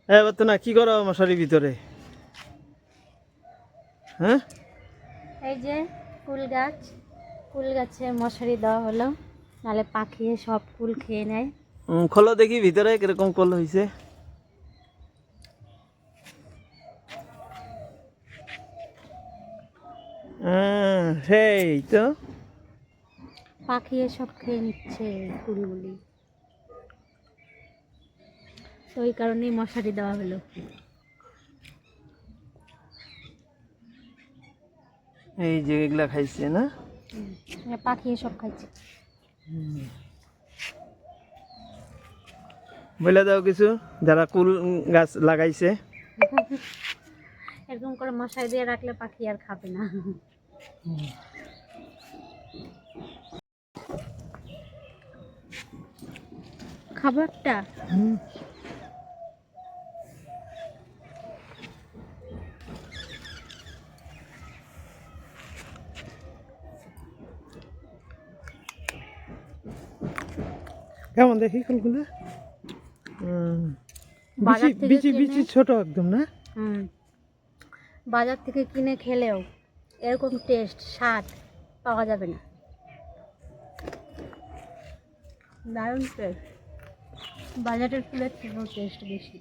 এবার তো না কি করো মশারির ভিতরে? হ্যাঁ, এই যে কুল গাছে মশারি দেওয়া হলো, নাহলে পাখি সব কুল খেয়ে নেয়। খোলো দেখি ভিতরে কিরকম কল হয়েছে। সেই তো পাখি সব খেয়ে নিচ্ছে কুলগুলি, তো ওই কারণেই মশারি দেওয়া হলো। এই যে এগুলা খাইছে না, পাখি সব খাইছে। বলে দাও কিছু যারা কুল গাছ লাগাইছে। এরকম করে মশারি দিয়ে রাখলে পাখি আর খাবে না। খাবারটা কেমন দেখি ফুলগুলো? বাজার থেকে বিচি কিনে, বিচি ছোট একদম না? বাজার থেকে কিনে খেলেও এরকম টেস্ট স্বাদ পাওয়া যাবে না। দারুণ টেস্ট, বাজারের ফুলের থেকেও টেস্ট বেশি।